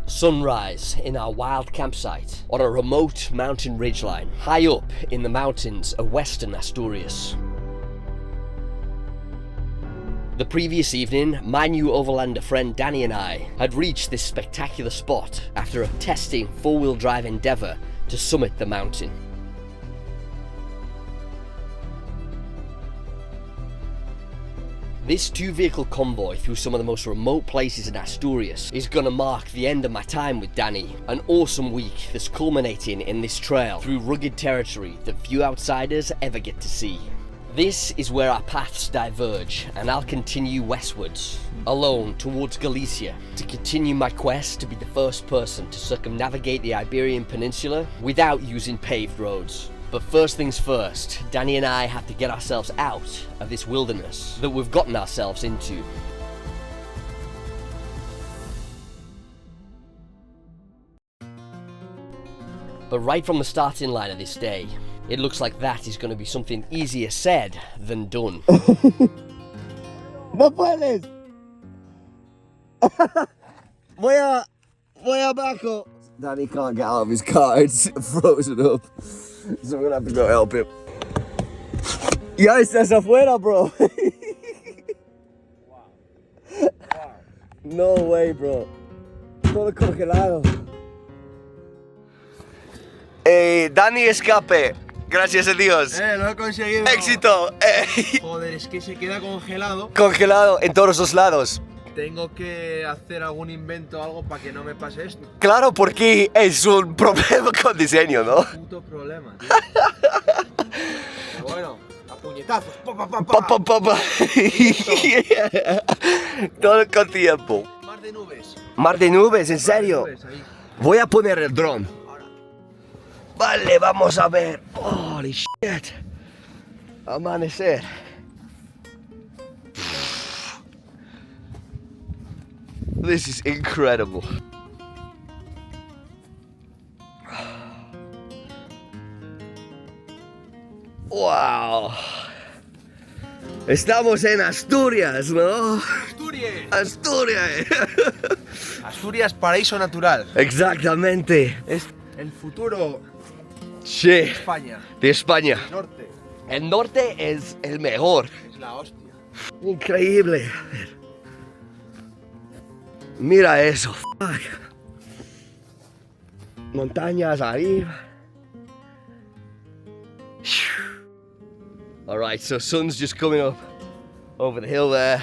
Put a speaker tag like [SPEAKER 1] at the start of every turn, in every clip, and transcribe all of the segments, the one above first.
[SPEAKER 1] Sunrise in our wild campsite on a remote mountain ridgeline high up in the mountains of western Asturias. The previous evening, my new Overlander friend Danny and I had reached this spectacular spot after a testing four-wheel drive endeavour to summit the mountain. This two-vehicle convoy through some of the most remote places in Asturias is gonna mark the end of my time with Danny. An awesome week that's culminating in this trail through rugged territory that few outsiders ever get to see. This is where our paths diverge, and I'll continue westwards, alone towards Galicia, to continue my quest to be the first person to circumnavigate the Iberian Peninsula without using paved roads. But first things first, Danny and I have to get ourselves out of this wilderness that we've gotten ourselves into. But right from the starting line of this day, it looks like that is going to be something easier said than done.
[SPEAKER 2] No puedes. Voy abajo. Danny can't get out of his car, it's frozen up. So we're gonna have to go help him. Ya estás afuera, bro. Wow. No way, bro. Todo congelado. Danny escape. Gracias a Dios.
[SPEAKER 3] Lo he conseguido.
[SPEAKER 2] Éxito.
[SPEAKER 3] Joder, es que se queda congelado.
[SPEAKER 2] Congelado en todos los lados.
[SPEAKER 3] Tengo que hacer algún invento, algo para que no me pase esto.
[SPEAKER 2] Claro, porque es un problema con diseño, ¿no?
[SPEAKER 3] Puto problema, tío. Pero bueno, a puñetazos.
[SPEAKER 2] Todo con tiempo.
[SPEAKER 3] Mar de nubes.
[SPEAKER 2] Mar de nubes, ¿en serio?
[SPEAKER 3] Mar de nubes, ahí.
[SPEAKER 2] Voy a poner el dron.
[SPEAKER 3] Ahora.
[SPEAKER 2] Vale, vamos a ver. Holy shit. Amanecer. This is incredible. Wow. Estamos en Asturias, ¿no?
[SPEAKER 3] Asturias.
[SPEAKER 2] Asturias.
[SPEAKER 3] Asturias, paraíso natural.
[SPEAKER 2] Exactamente.
[SPEAKER 3] Es el futuro
[SPEAKER 2] Sí.
[SPEAKER 3] de España.
[SPEAKER 2] De España.
[SPEAKER 3] El norte.
[SPEAKER 2] El norte es el mejor.
[SPEAKER 3] Es la hostia.
[SPEAKER 2] Increíble. Mira eso. Fuck. Montañas arriba. Alright, so sun's just coming up over the hill there.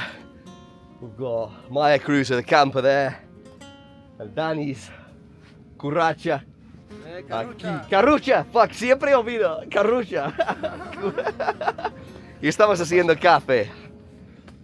[SPEAKER 2] We've got Maya Cruiser, the camper there. And Danny's Curracha. Aquí. Carrucha, fuck, siempre olvido. Carrucha. Y estamos haciendo café.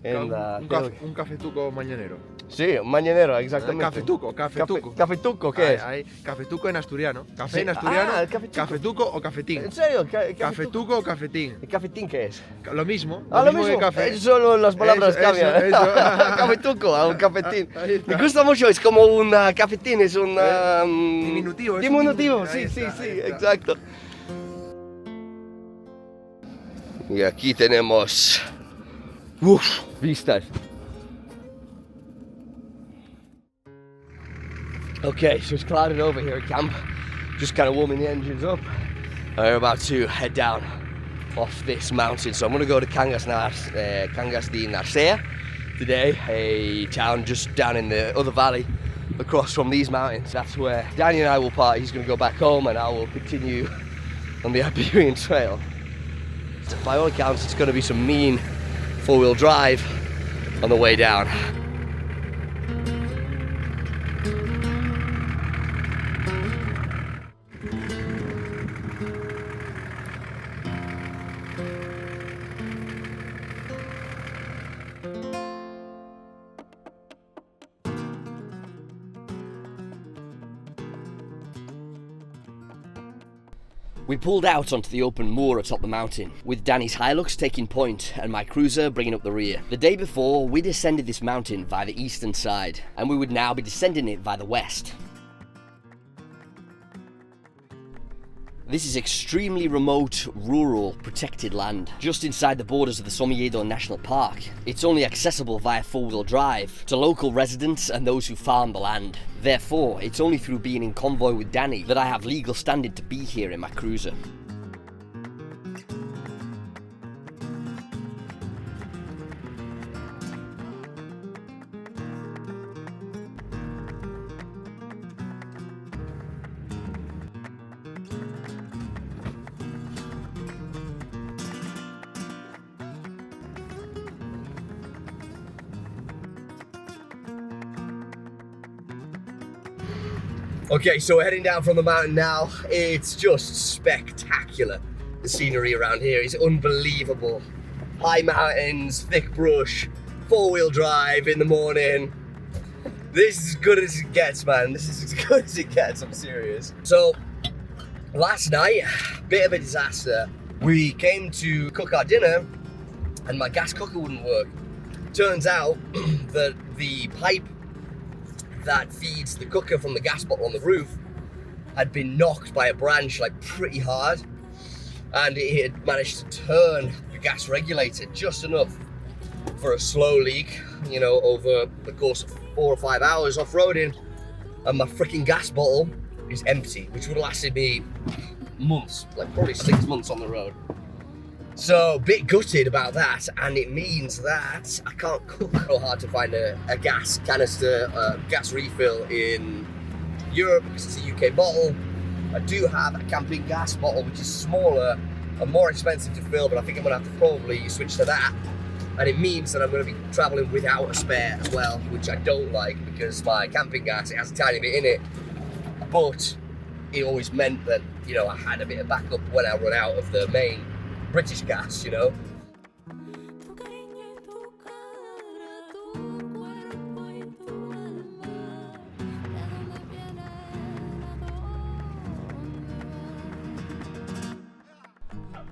[SPEAKER 3] Un cafetuco mañanero.
[SPEAKER 2] Sí, un mañanero, exactamente.
[SPEAKER 3] Cafetuco.
[SPEAKER 2] ¿Cafetuco qué es?
[SPEAKER 3] Cafetuco en asturiano. Café
[SPEAKER 2] Sí.
[SPEAKER 3] en asturiano.
[SPEAKER 2] Ah, el cafetuco.
[SPEAKER 3] Cafetuco o cafetín.
[SPEAKER 2] ¿En serio?
[SPEAKER 3] Cafetuco o cafetín.
[SPEAKER 2] ¿El cafetín qué es?
[SPEAKER 3] Lo mismo.
[SPEAKER 2] Lo mismo.
[SPEAKER 3] Que café.
[SPEAKER 2] Solo las palabras
[SPEAKER 3] Eso,
[SPEAKER 2] cambian.
[SPEAKER 3] eso.
[SPEAKER 2] Cafetuco a un cafetín.
[SPEAKER 3] Ahí está.
[SPEAKER 2] Me gusta mucho, es como un cafetín, es un...
[SPEAKER 3] Diminutivo. es un
[SPEAKER 2] Diminutivo, sí,
[SPEAKER 3] ahí
[SPEAKER 2] sí,
[SPEAKER 3] está,
[SPEAKER 2] sí,
[SPEAKER 3] ahí está.
[SPEAKER 2] exacto. Y aquí tenemos... vistas. Okay, so it's clouded over here at camp. Just kind of warming the engines up. We're about to head down off this mountain. So I'm going to go to Cangas de Narcea today, a town just down in the other valley across from these mountains. That's where Danny and I will part. He's going to go back home and I will continue on the Iberian Trail. So by all accounts, it's going to be some mean four-wheel drive on the way down.
[SPEAKER 1] We pulled out onto the open moor atop the mountain, with Danny's Hilux taking point and my cruiser bringing up the rear. The day before, we descended this mountain via the eastern side, and we would now be descending it via the west. This is extremely remote, rural, protected land, just inside the borders of the Somiedo National Park. It's only accessible via four-wheel drive to local residents and those who farm the land. Therefore, it's only through being in convoy with Danny that I have legal standing to be here in my cruiser.
[SPEAKER 2] Okay, so we're heading down from the mountain now. It's just spectacular. The scenery around here is unbelievable. High mountains, thick brush, four-wheel drive in the morning. This is as good as it gets, man. This is as good as it gets, I'm serious. So, last night, bit of a disaster. We came to cook our dinner and my gas cooker wouldn't work. Turns out that the pipe that feeds the cooker from the gas bottle on the roof had been knocked by a branch like pretty hard, and it had managed to turn the gas regulator just enough for a slow leak, you know, over the course of 4 or 5 hours off-roading, and my freaking gas bottle is empty, which would have lasted me months, like probably 6 months on the road. So, a bit gutted about that, and it means that I can't cook. So hard to find a gas canister, gas refill in Europe because it's a UK bottle. I do have a camping gas bottle, which is smaller and more expensive to fill, but I think I'm gonna have to probably switch to that. And it means that I'm gonna be traveling without a spare as well, which I don't like because my camping gas, it has a tiny bit in it, but it always meant that, you know, I had a bit of backup when I run out of the main British gas, you know.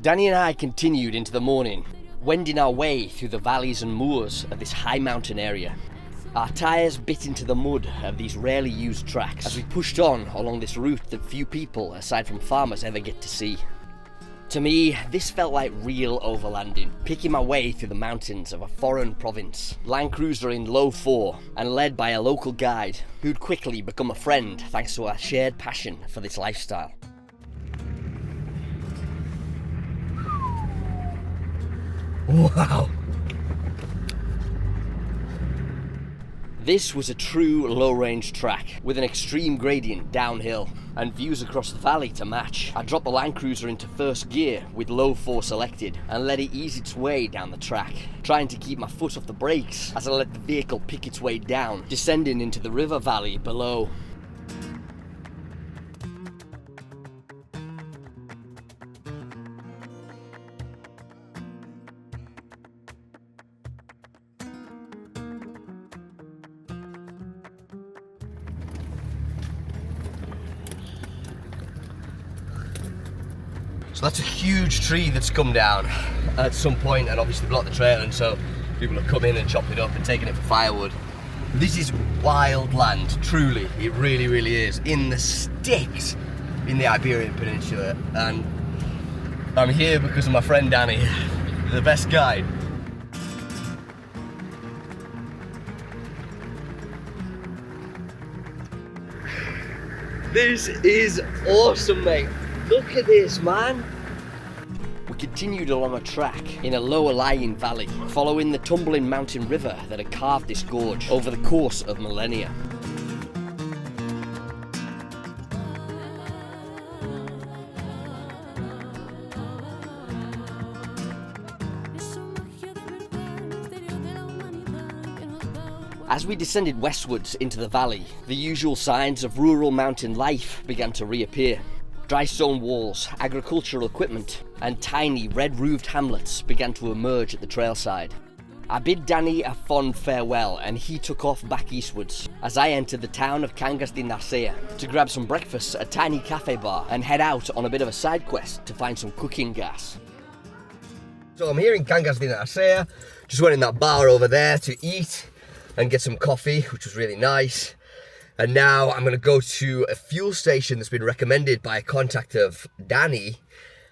[SPEAKER 1] Danny and I continued into the morning, wending our way through the valleys and moors of this high mountain area. Our tyres bit into the mud of these rarely used tracks as we pushed on along this route that few people, aside from farmers, ever get to see. To me, this felt like real overlanding, picking my way through the mountains of a foreign province. Land Cruiser in low 4 and led by a local guide who'd quickly become a friend thanks to our shared passion for this lifestyle.
[SPEAKER 2] Wow.
[SPEAKER 1] This was a true low-range track with an extreme gradient downhill and views across the valley to match. I dropped the Land Cruiser into first gear with low 4 selected and let it ease its way down the track, trying to keep my foot off the brakes as I let the vehicle pick its way down, descending into the river valley below.
[SPEAKER 2] So that's a huge tree that's come down at some point and obviously blocked the trail, and so people have come in and chopped it up and taken it for firewood. This is wild land, truly. It really, really is. In the sticks in the Iberian Peninsula. And I'm here because of my friend Danny, the best guide. This is awesome, mate. Look at this, man.
[SPEAKER 1] We continued along a track in a lower lying valley, following the tumbling mountain river that had carved this gorge over the course of millennia. As we descended westwards into the valley, the usual signs of rural mountain life began to reappear. Dry stone walls, agricultural equipment, and tiny red-roofed hamlets began to emerge at the trailside. I bid Danny a fond farewell and he took off back eastwards as I entered the town of Cangas de Narcea to grab some breakfast at a tiny cafe bar and head out on a bit of a side quest to find some cooking gas.
[SPEAKER 2] So I'm here in Cangas de Narcea, just went in that bar over there to eat and get some coffee, which was really nice. And now I'm going to go to a fuel station that's been recommended by a contact of Danny,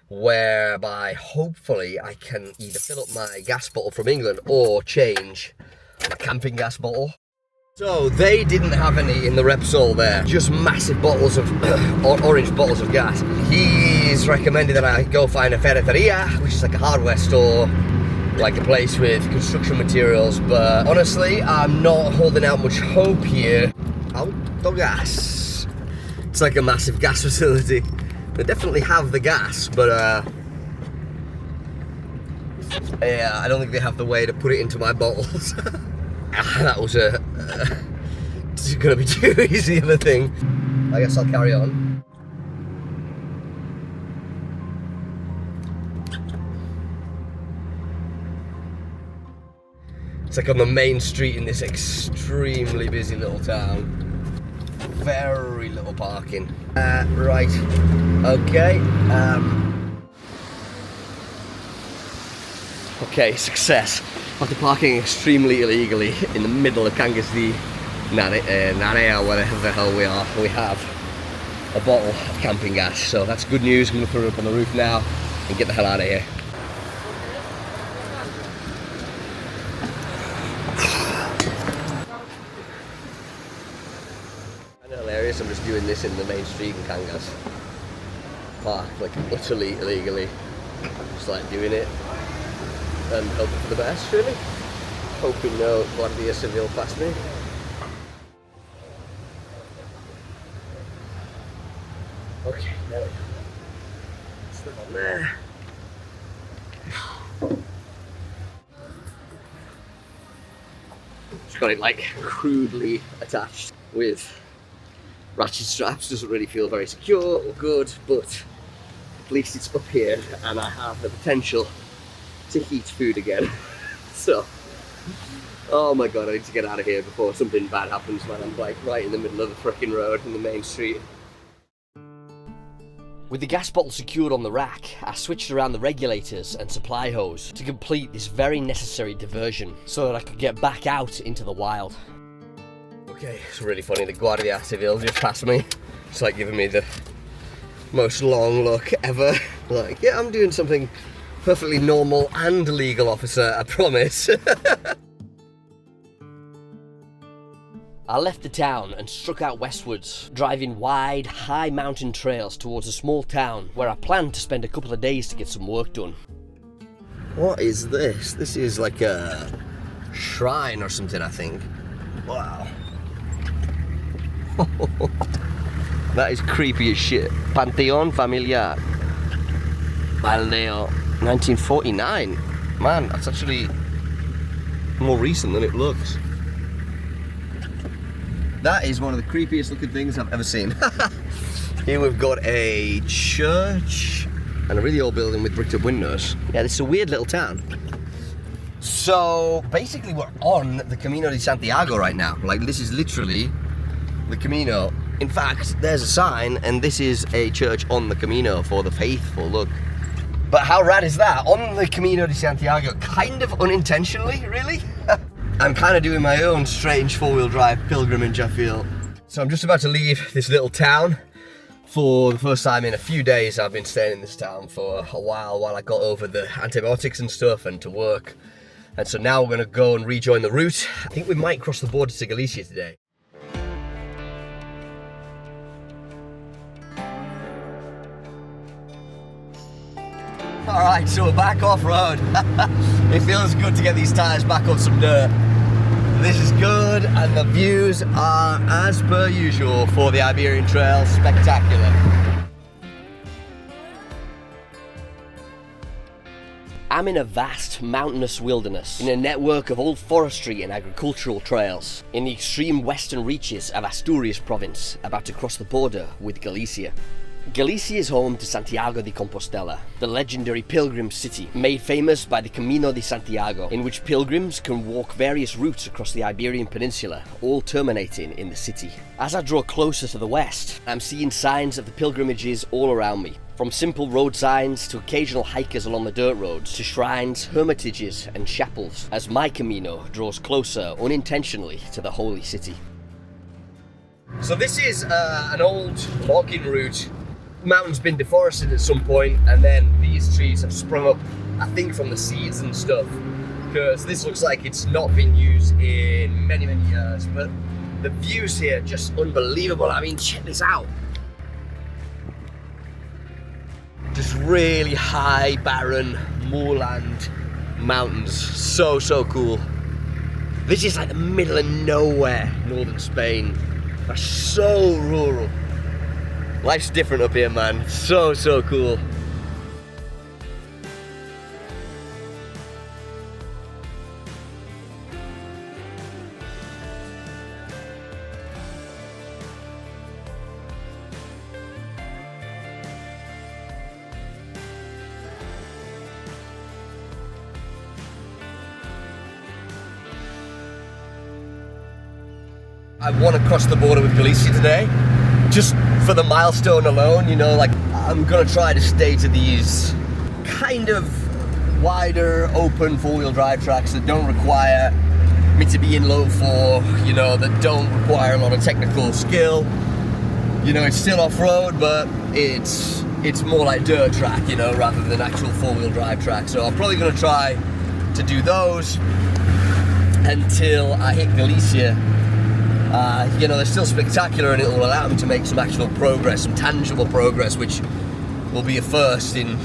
[SPEAKER 2] whereby hopefully I can either fill up my gas bottle from England or change my camping gas bottle. So they didn't have any in the Repsol there, just massive bottles of orange bottles of gas. He's recommended that I go find a ferreteria, which is like a hardware store, like a place with construction materials, but honestly I'm not holding out much hope here. Autogas. It's like a massive gas facility. They definitely have the gas, but yeah, I don't think they have the way to put it into my bottles. That was it's gonna be too easy of a thing. I guess I'll carry on. It's like on the main street in this extremely busy little town. Very little parking. Right. Okay. Okay, success. After parking extremely illegally in the middle of Cangas di Narea, wherever the hell we are, we have a bottle of camping gas. So that's good news. I'm going to throw it up on the roof now and get the hell out of here. Kind of hilarious. I'm just doing this in the main street in Cangas. Parked like utterly illegally. Just like doing it. And hoping for the best, really. Hoping no Guardia Civil pass me. Okay, there we go. Slip on there. Just got it like crudely attached with ratchet straps. Doesn't really feel very secure or good, but at least it's up here and I have the potential to heat food again. So, oh my god, I need to get out of here before something bad happens, man. I'm like right in the middle of the frickin' road in the main street.
[SPEAKER 1] With the gas bottle secured on the rack, I switched around the regulators and supply hose to complete this very necessary diversion so that I could get back out into the wild.
[SPEAKER 2] Okay, it's really funny, the Guardia Civil just passed me. It's like giving me the most long look ever. Like, yeah, I'm doing something perfectly normal and legal, officer, I promise.
[SPEAKER 1] I left the town and struck out westwards, driving wide, high mountain trails towards a small town where I planned to spend a couple of days to get some work done.
[SPEAKER 2] What is this? This is like a shrine or something, I think. Wow. That is creepy as shit. Panteón Familiar. Baldeo. 1949. Man, that's actually more recent than it looks. That is one of the creepiest looking things I've ever seen. Here we've got a church and a really old building with bricked up windows. Yeah, this is a weird little town. So basically we're on the Camino de Santiago right now. Like, this is literally the Camino. In fact, there's a sign and this is a church on the Camino for the faithful, look. But how rad is that? On the Camino de Santiago, kind of unintentionally, really? I'm kind of doing my own strange four-wheel drive pilgrimage, I feel. So I'm just about to leave this little town. For the first time in a few days, I've been staying in this town for a while I got over the antibiotics and stuff and to work. And so now we're gonna go and rejoin the route. I think we might cross the border to Galicia today. Alright, so we're back off-road. It feels good to get these tyres back on some dirt. This is good, and the views are, as per usual, for the Iberian Trail, spectacular.
[SPEAKER 1] I'm in a vast mountainous wilderness, in a network of old forestry and agricultural trails, in the extreme western reaches of Asturias province, about to cross the border with Galicia. Galicia is home to Santiago de Compostela, the legendary pilgrim city, made famous by the Camino de Santiago, in which pilgrims can walk various routes across the Iberian Peninsula, all terminating in the city. As I draw closer to the west, I'm seeing signs of the pilgrimages all around me, from simple road signs to occasional hikers along the dirt roads, to shrines, hermitages and chapels, as my Camino draws closer unintentionally to the holy city.
[SPEAKER 2] So this is an old logging route. The mountain's been deforested at some point, and then these trees have sprung up, I think from the seeds and stuff, because this looks like it's not been used in many years. But the views here, just unbelievable. I mean, check this out. Just really high, barren, moorland mountains. So cool. This is like the middle of nowhere, northern Spain. That's so rural. Life's different up here, man. So cool. I want to cross the border with Galicia today, just for the milestone alone, you know, like I'm gonna try to stay to these kind of wider, open four-wheel drive tracks that don't require me to be in low four, you know, that don't require a lot of technical skill. You know, it's still off-road, but it's more like dirt track, you know, rather than actual four-wheel drive track. So I'm probably gonna try to do those until I hit Galicia. You know, they're still spectacular, and it will allow me to make some actual progress, some tangible progress, which will be a first in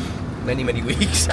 [SPEAKER 2] many weeks.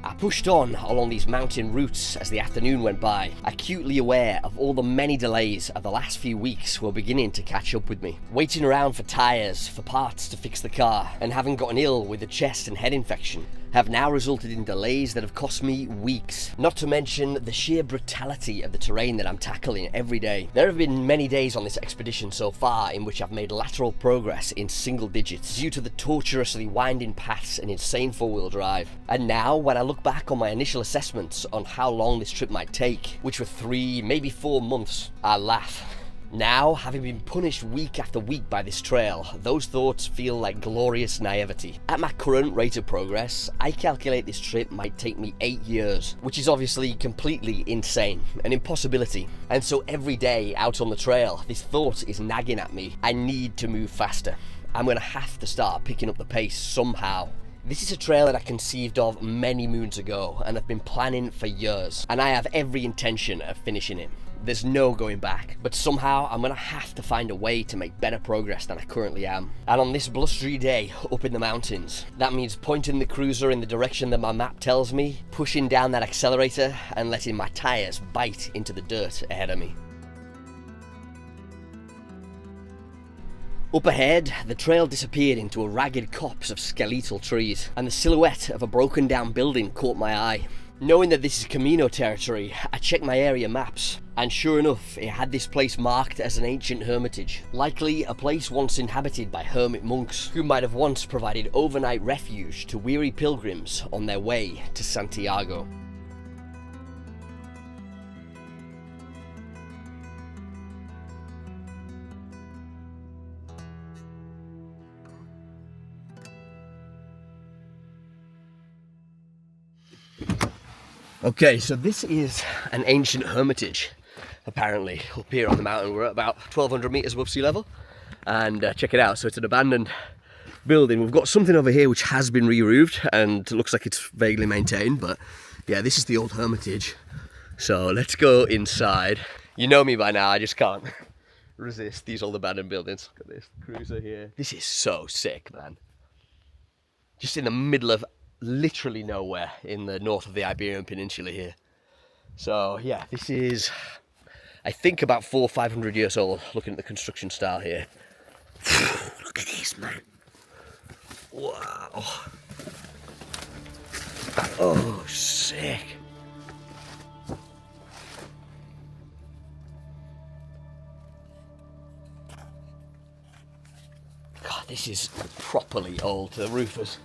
[SPEAKER 1] I pushed on along these mountain routes as the afternoon went by, acutely aware of all the many delays of the last few weeks were beginning to catch up with me. Waiting around for tyres, for parts to fix the car, and having gotten ill with a chest and head infection, have now resulted in delays that have cost me weeks. Not to mention the sheer brutality of the terrain that I'm tackling every day. There have been many days on this expedition so far in which I've made lateral progress in single digits due to the tortuously winding paths and insane four-wheel drive. And now, when I look back on my initial assessments on how long this trip might take, which were 3, maybe 4 months, I laugh. Now, having been punished week after week by this trail, those thoughts feel like glorious naivety. At my current rate of progress, I calculate this trip might take me 8 years, which is obviously completely insane, an impossibility. And so every day out on the trail, this thought is nagging at me. I need to move faster. I'm gonna have to start picking up the pace somehow. This is a trail that I conceived of many moons ago and have been planning for years, and I have every intention of finishing it. There's no going back, but somehow I'm gonna have to find a way to make better progress than I currently am. And on this blustery day up in the mountains, that means pointing the cruiser in the direction that my map tells me, pushing down that accelerator, and letting my tyres bite into the dirt ahead of me. Up ahead, the trail disappeared into a ragged copse of skeletal trees, and the silhouette of a broken down building caught my eye. Knowing that this is Camino territory, I checked my area maps, and sure enough, it had this place marked as an ancient hermitage. Likely a place once inhabited by hermit monks, who might have once provided overnight refuge to weary pilgrims on their way to Santiago.
[SPEAKER 2] Okay, so this is an ancient hermitage, apparently, up here on the mountain. We're at about 1,200 meters above sea level, and check it out. So it's an abandoned building. We've got something over here which has been re-roofed and looks like it's vaguely maintained, but yeah, this is the old hermitage. So let's go inside. You know me by now, I just can't resist these old abandoned buildings. Look at this cruiser here. This is so sick, man. Just in the middle of literally nowhere in the north of the Iberian Peninsula here. So yeah, this is, I think, about 400 or 500 years old, looking at the construction style here. Look at this, man. Wow. Oh, sick. God, this is properly old. The roof has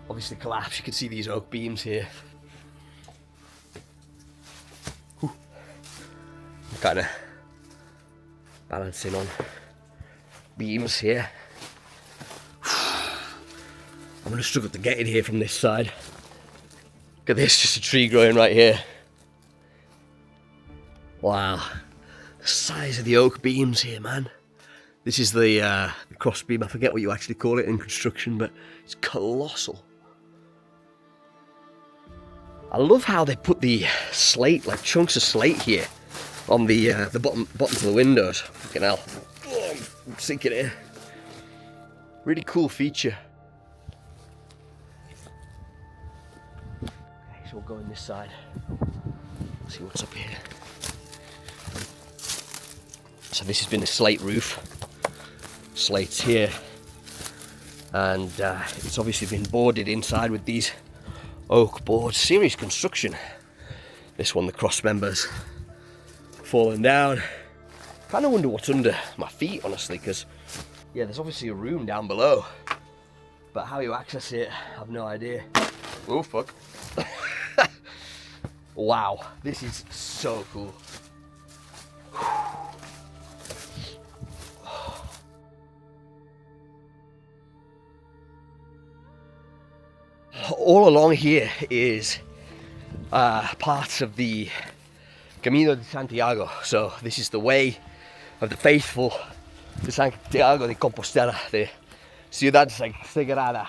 [SPEAKER 2] obviously collapsed. You can see these oak beams here. Whew. I'm kind of balancing on beams here. I'm going to struggle to get in here from this side. Look at this, just a tree growing right here. Wow, the size of the oak beams here, man. This is the cross beam. I forget what you actually call it in construction, but it's colossal. I love how they put the slate, like chunks of slate here, on the bottom of the windows. Fucking hell. Oh, I'm sinking here. Really cool feature. Okay, so we'll go in this side. See what's up here. So this has been a slate roof. Slates here. And it's obviously been boarded inside with these oak boards. Serious construction. This one, the cross members falling down. Kind of wonder what's under my feet, honestly, because yeah, there's obviously a room down below, but how you access it, I have no idea. Oh fuck. Wow, this is so cool. All along here is parts of the Camino de Santiago. So this is the way of the faithful de Santiago de Compostela, the Ciudad Sagrada.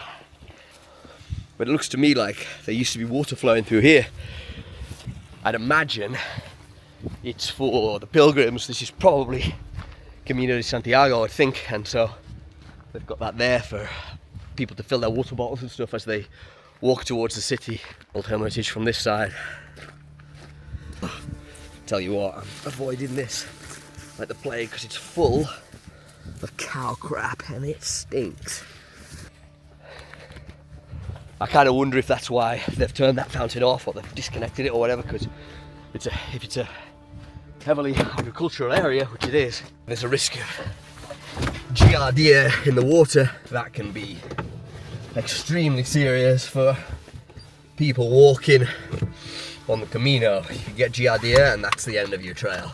[SPEAKER 2] But it looks to me like there used to be water flowing through here. I'd imagine it's for the pilgrims. This is probably Camino de Santiago, I think, and so they've got that there for people to fill their water bottles and stuff as they walk towards the city. Old hermitage from this side. Tell you what, I'm avoiding this like the plague because it's full of cow crap and it stinks. I kind of wonder if that's why they've turned that fountain off or they've disconnected it or whatever, because if it's a heavily agricultural area, which it is, there's a risk of giardia in the water. That can be extremely serious for people walking on the Camino. You can get giardia and that's the end of your trail.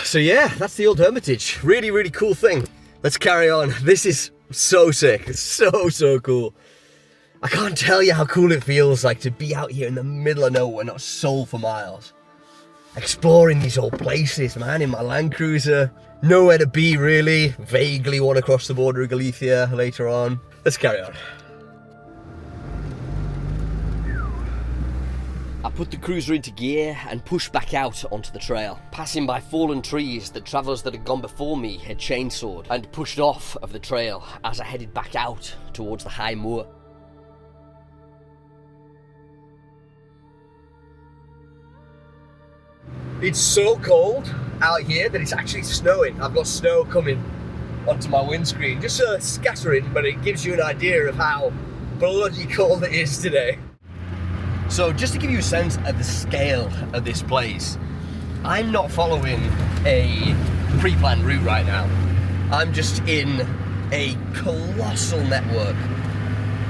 [SPEAKER 2] So yeah, that's the old hermitage. Really, really cool thing. Let's carry on. This is so sick. It's so cool. I can't tell you how cool it feels like to be out here in the middle of nowhere, not a soul for miles. Exploring these old places, man, in my Land Cruiser. Nowhere to be, really. Vaguely want to cross the border of Galicia later on. Let's carry on.
[SPEAKER 1] I put the cruiser into gear and pushed back out onto the trail, passing by fallen trees that travellers that had gone before me had chainsawed, and pushed off of the trail as I headed back out towards the high moor.
[SPEAKER 2] It's so cold out here that it's actually snowing. I've got snow coming onto my windscreen, just scattering, but it gives you an idea of how bloody cold it is today. So just to give you a sense of the scale of this place, I'm not following a pre-planned route right now. I'm just in a colossal network,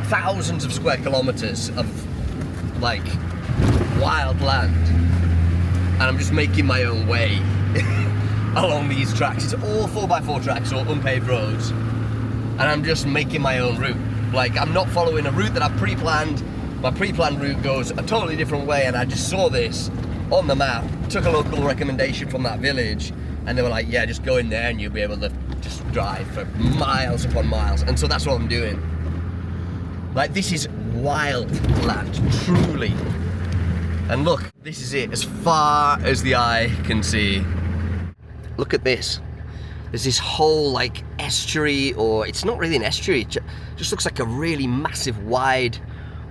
[SPEAKER 2] thousands of square kilometers of like wild land, and I'm just making my own way along these tracks. It's all 4x4 tracks or unpaved roads, and I'm just making my own route. Like, I'm not following a route that I've pre-planned. My pre-planned route goes a totally different way, and I just saw this on the map, took a local recommendation from that village, and they were like, yeah, just go in there and you'll be able to just drive for miles upon miles. And so that's what I'm doing. Like, this is wild land, truly. And look, this is it, as far as the eye can see. Look at this. There's this whole like estuary, or it's not really an estuary, it just looks like a really massive wide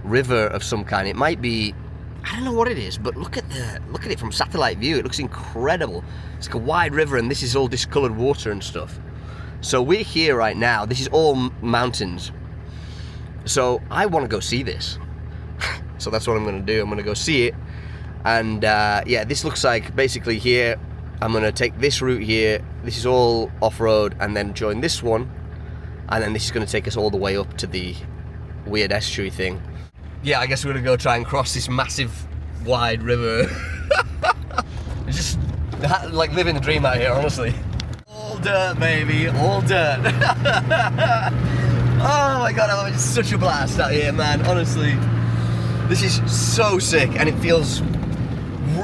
[SPEAKER 2] river of some kind. It might be, I don't know what it is, but look at it from satellite view. It looks incredible. It's like a wide river, and this is all discolored water and stuff. So we're here right now. This is all mountains. So I want to go see this. So that's what I'm going to do. I'm going to go see it. And yeah, this looks like basically here. I'm going to take this route here. This is all off-road, and then join this one. And then this is going to take us all the way up to the weird estuary thing. Yeah, I guess we're gonna go try and cross this massive, wide river. It's just like living the dream out here, honestly. All dirt, baby, all dirt. Oh my god, I'm having such a blast out here, man, honestly. This is so sick, and it feels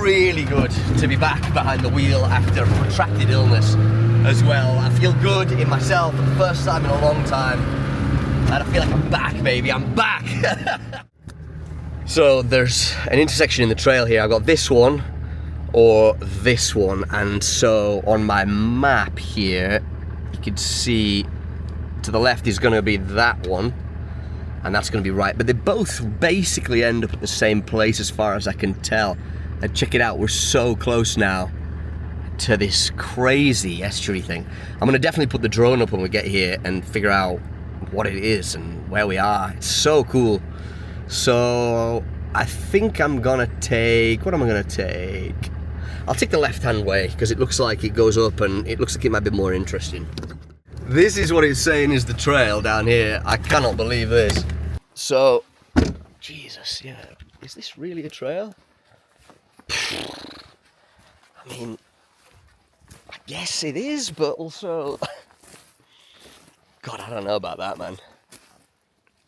[SPEAKER 2] really good to be back behind the wheel after a protracted illness as well. I feel good in myself for the first time in a long time. And I feel like I'm back, baby, I'm back! So there's an intersection in the trail here. I've got this one or this one, and so on my map here you can see to the left is going to be that one, and that's going to be right, but they both basically end up at the same place as far as I can tell. And check it out, we're so close now to this crazy estuary thing. I'm going to definitely put the drone up when we get here and figure out what it is and where we are. It's so cool. So I think I'm gonna take, what am I gonna take? I'll take the left-hand way because it looks like it goes up and it looks like it might be more interesting. This is what it's saying is the trail down here. I cannot believe this. So, Jesus, yeah, is this really a trail? I mean, I guess it is, but also, God, I don't know about that, man.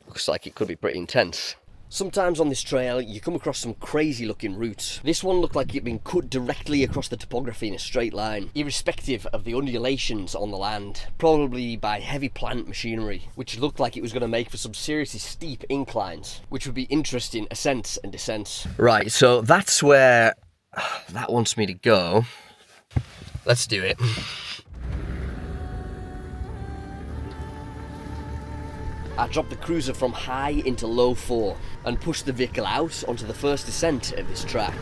[SPEAKER 2] Looks like it could be pretty intense. Sometimes on this trail you come across some crazy looking routes. This one looked like it'd been cut directly across the topography in a straight line, irrespective of the undulations on the land, probably by heavy plant machinery, which looked like it was going to make for some seriously steep inclines, which would be interesting ascents and descents. Right, so that's where that wants me to go. Let's do it. I dropped the cruiser from high into low 4 and pushed the vehicle out onto the first descent of this track.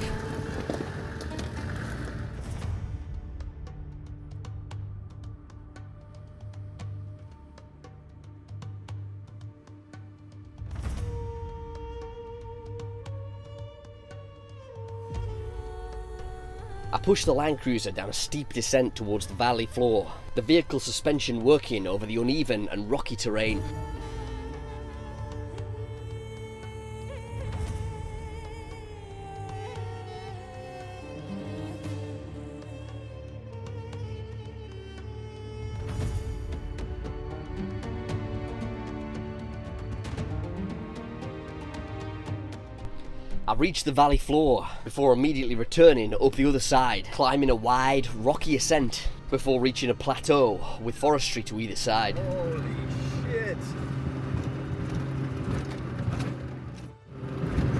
[SPEAKER 2] I pushed the Land Cruiser down a steep descent towards the valley floor, the vehicle suspension working over the uneven and rocky terrain. I reached the valley floor before immediately returning up the other side, climbing a wide, rocky ascent before reaching a plateau with forestry to either side.
[SPEAKER 3] Holy shit.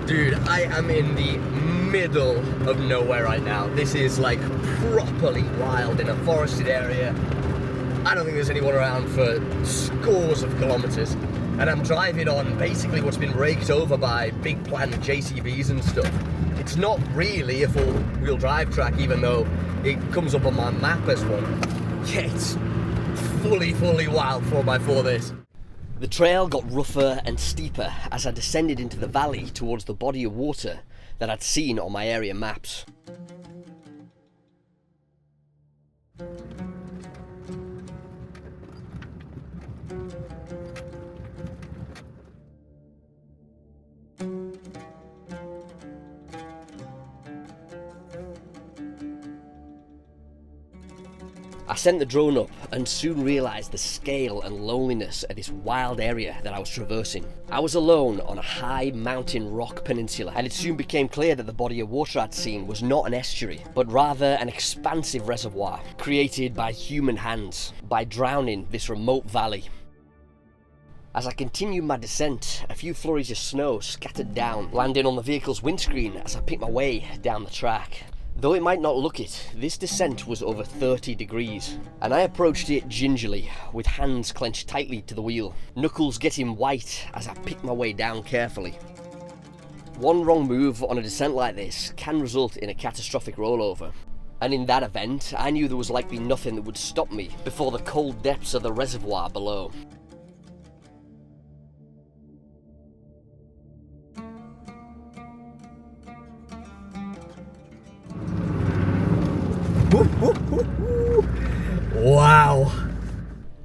[SPEAKER 2] Dude, I am in the middle of nowhere right now. This is like properly wild in a forested area. I don't think there's anyone around for scores of kilometers. And I'm driving on basically what's been raked over by big plant JCBs and stuff. It's not really a full-wheel drive track, even though it comes up on my map as one. Yeah, it's fully wild 4x4 this. The trail got rougher and steeper as I descended into the valley towards the body of water that I'd seen on my area maps. I sent the drone up and soon realised the scale and loneliness of this wild area that I was traversing. I was alone on a high mountain rock peninsula, and it soon became clear that the body of water I'd seen was not an estuary, but rather an expansive reservoir created by human hands by drowning this remote valley. As I continued my descent, a few flurries of snow scattered down, landing on the vehicle's windscreen as I picked my way down the track. Though it might not look it, this descent was over 30 degrees, and I approached it gingerly, with hands clenched tightly to the wheel, knuckles getting white as I picked my way down carefully. One wrong move on a descent like this can result in a catastrophic rollover, and in that event, I knew there was likely nothing that would stop me before the cold depths of the reservoir below. Wow!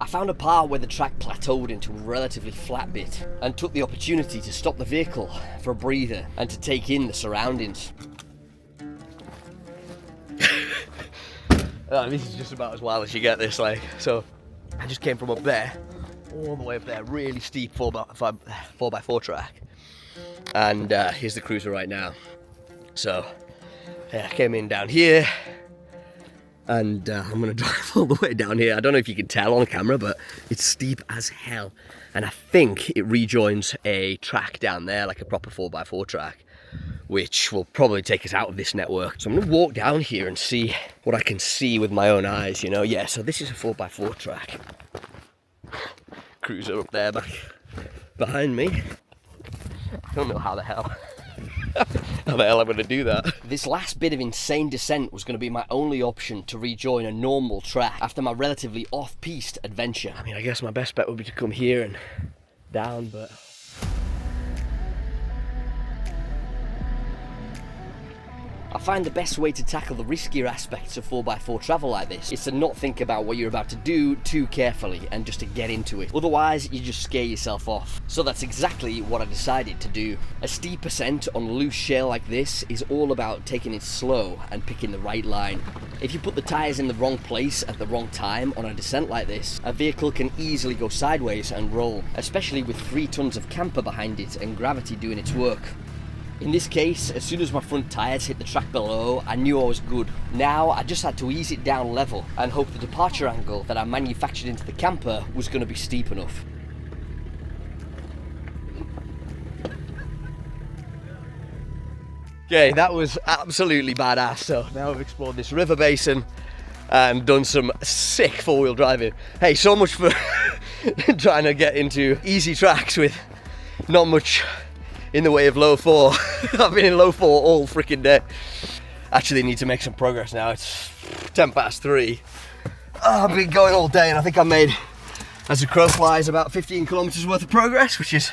[SPEAKER 2] I found a part where the track plateaued into a relatively flat bit and took the opportunity to stop the vehicle for a breather and to take in the surroundings. This is just about as wild as you get this, like. So I just came from up there, all the way up there, really steep 4x4 track. And here's the cruiser right now. So I came in down here, and I'm gonna drive all the way down here. I don't know if you can tell on camera, but it's steep as hell. And I think it rejoins a track down there, like a proper 4x4 track, which will probably take us out of this network. So I'm gonna walk down here and see what I can see with my own eyes, you know? Yeah, so this is a 4x4 track. Cruiser up there back behind me. I don't know how the hell I'm gonna do that.
[SPEAKER 1] This last bit of insane descent was going to be my only option to rejoin a normal track after my relatively off-piste adventure.
[SPEAKER 2] I mean, I guess my best bet would be to come here and down, but
[SPEAKER 1] I find the best way to tackle the riskier aspects of 4x4 travel like this is to not think about what you're about to do too carefully and just to get into it. Otherwise, you just scare yourself off. So that's exactly what I decided to do. A steep ascent on loose shale like this is all about taking it slow and picking the right line. If you put the tyres in the wrong place at the wrong time on a descent like this, a vehicle can easily go sideways and roll, especially with 3 tons of camper behind it and gravity doing its work. In this case, as soon as my front tyres hit the track below, I knew I was good. Now, I just had to ease it down level and hope the departure angle that I manufactured into the camper was going to be steep enough.
[SPEAKER 2] okay, that was absolutely badass. So now I've explored this river basin and done some sick 4-wheel driving. Hey, so much for trying to get into easy tracks with not much in the way of low 4. I've been in low 4 all freaking day. Actually need to make some progress now. It's 3:10. I've been going all day and I think I made, as the crow flies, about 15 kilometers worth of progress, which is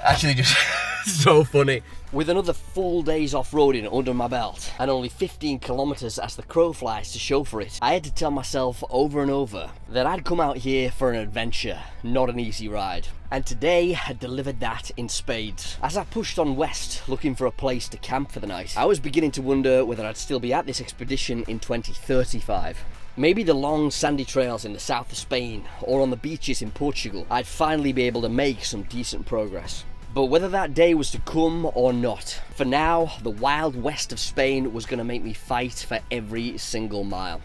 [SPEAKER 2] actually just so funny.
[SPEAKER 1] With another full day's off-roading under my belt and only 15 kilometers as the crow flies to show for it, I had to tell myself over and over that I'd come out here for an adventure, not an easy ride. And today had delivered that in spades. As I pushed on west looking for a place to camp for the night, I was beginning to wonder whether I'd still be at this expedition in 2035. Maybe the long sandy trails in the south of Spain or on the beaches in Portugal, I'd finally be able to make some decent progress. But whether that day was to come or not, for now, the wild west of Spain was going to make me fight for every single mile.